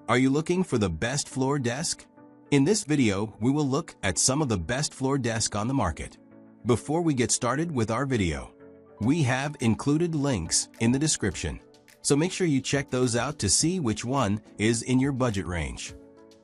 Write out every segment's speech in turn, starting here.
Are you looking for the best floor desk? In this video, we will look at some of the best floor desk on the market. Before we get started with our video, we have included links in the description, so make sure you check those out to see which one is in your budget range.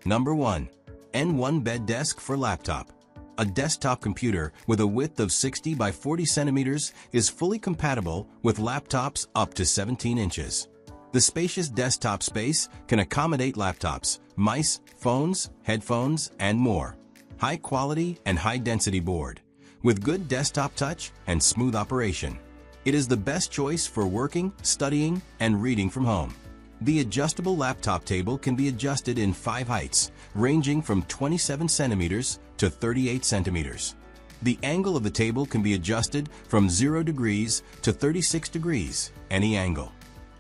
Number 1. N1 Bed Desk for Laptop. A desktop computer with a width of 60 by 40 centimeters is fully compatible with laptops up to 17 inches. The spacious desktop space can accommodate laptops, mice, phones, headphones, and more. High quality and high density board, with good desktop touch and smooth operation. It is the best choice for working, studying, and reading from home. The adjustable laptop table can be adjusted in 5 heights, ranging from 27 centimeters to 38 centimeters. The angle of the table can be adjusted from 0 degrees to 36 degrees, any angle.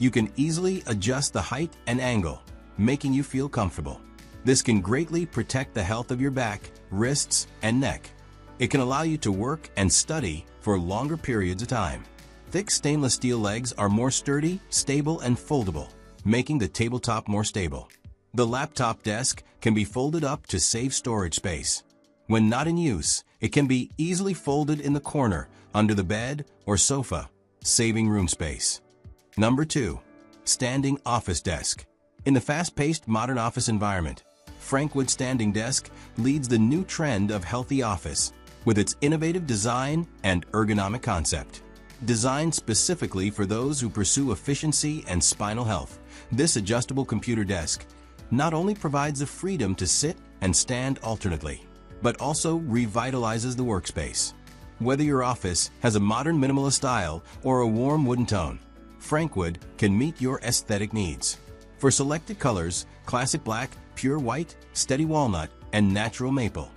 You can easily adjust the height and angle, making you feel comfortable. This can greatly protect the health of your back, wrists, and neck. It can allow you to work and study for longer periods of time. Thick stainless steel legs are more sturdy, stable, and foldable, making the tabletop more stable. The laptop desk can be folded up to save storage space. When not in use, it can be easily folded in the corner, under the bed, or sofa, saving room space. Number 2. Standing Office Desk. In the fast-paced modern office environment, Frankwood Standing Desk leads the new trend of healthy office with its innovative design and ergonomic concept. Designed specifically for those who pursue efficiency and spinal health, this adjustable computer desk not only provides the freedom to sit and stand alternately, but also revitalizes the workspace. Whether your office has a modern minimalist style or a warm wooden tone, Frankwood can meet your aesthetic needs. For selected colors, classic black, pure white, steady walnut, and natural maple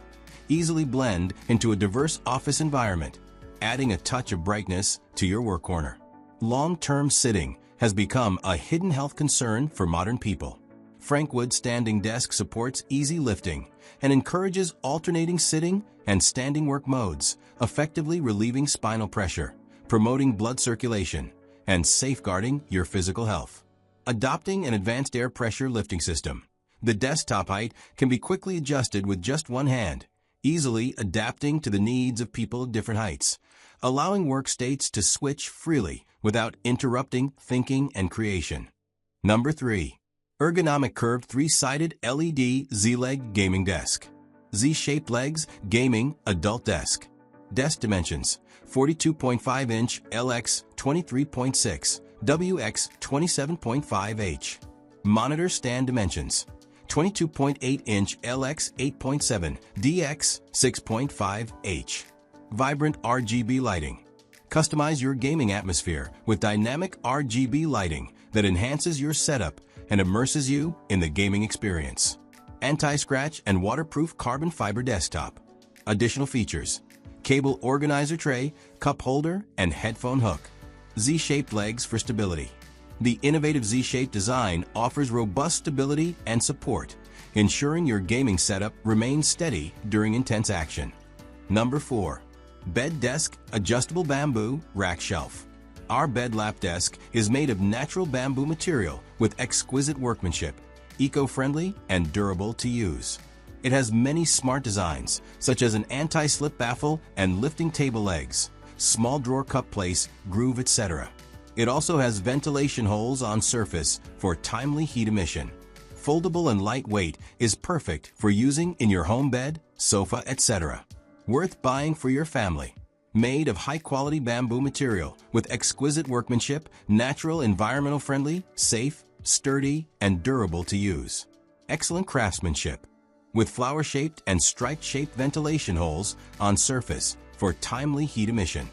easily blend into a diverse office environment, adding a touch of brightness to your work corner. Long-term sitting has become a hidden health concern for modern people. Frankwood Standing Desk supports easy lifting and encourages alternating sitting and standing work modes, effectively relieving spinal pressure, promoting blood circulation, and safeguarding your physical health. Adopting an advanced air pressure lifting system, the desktop height can be quickly adjusted with just one hand, easily adapting to the needs of people of different heights, allowing work states to switch freely without interrupting thinking and creation. Number 3. Ergonomic Curved 3-Sided LED Z-Leg Gaming Desk. Z-shaped legs, gaming, adult desk. Desk dimensions: 42.5-inch LX 23.6, WX 27.5H. Monitor stand dimensions: 22.8-inch LX 8.7, DX 6.5H. Vibrant RGB lighting. Customize your gaming atmosphere with dynamic RGB lighting that enhances your setup and immerses you in the gaming experience. Anti-scratch and waterproof carbon fiber desktop. Additional features: cable organizer tray, cup holder, and headphone hook. Z-shaped legs for stability. The innovative Z-shaped design offers robust stability and support, ensuring your gaming setup remains steady during intense action. Number 4. Bed Desk Adjustable Bamboo Rack Shelf. Our bed lap desk is made of natural bamboo material with exquisite workmanship, eco-friendly and durable to use. It has many smart designs, such as an anti-slip baffle and lifting table legs, small drawer cup place, groove, etc. It also has ventilation holes on surface for timely heat emission. Foldable and lightweight is perfect for using in your home bed, sofa, etc. Worth buying for your family. Made of high-quality bamboo material with exquisite workmanship, natural, environmental friendly, safe, sturdy, and durable to use. Excellent craftsmanship, with flower-shaped and stripe-shaped ventilation holes on surface for timely heat emission.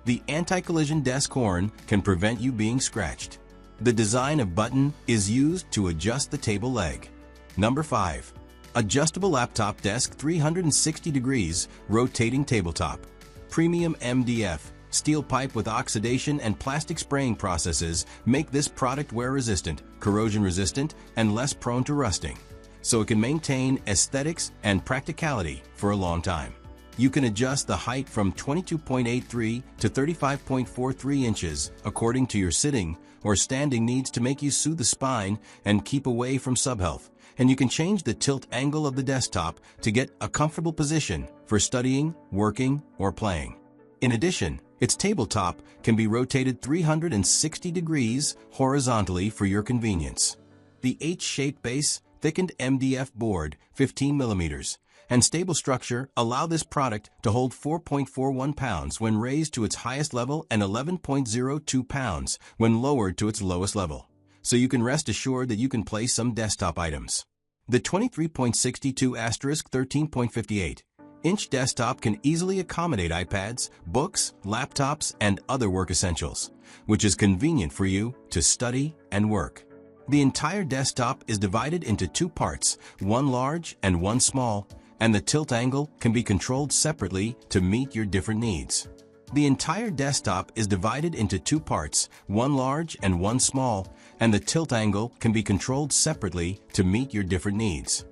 The anti-collision desk horn can prevent you being scratched. The design of button is used to adjust the table leg. Number 5. Adjustable Laptop Desk 360 degrees Rotating Tabletop. Premium MDF, steel pipe with oxidation and plastic spraying processes make this product wear-resistant, corrosion-resistant, and less prone to rusting, so it can maintain aesthetics and practicality for a long time. You can adjust the height from 22.83 to 35.43 inches according to your sitting or standing needs to make you soothe the spine and keep away from subhealth. And you can change the tilt angle of the desktop to get a comfortable position for studying, working, or playing. In addition, its tabletop can be rotated 360 degrees horizontally for your convenience. The H-shaped base, thickened MDF board, 15 millimeters, and stable structure allow this product to hold 4.41 pounds when raised to its highest level and 11.02 pounds when lowered to its lowest level. So you can rest assured that you can place some desktop items. The 23.62*13.58 inch desktop can easily accommodate iPads, books, laptops, and other work essentials, which is convenient for you to study and work. The entire desktop is divided into two parts, one large and one small, and the tilt angle can be controlled separately to meet your different needs. The entire desktop is divided into two parts, one large and one small, and the tilt angle can be controlled separately to meet your different needs.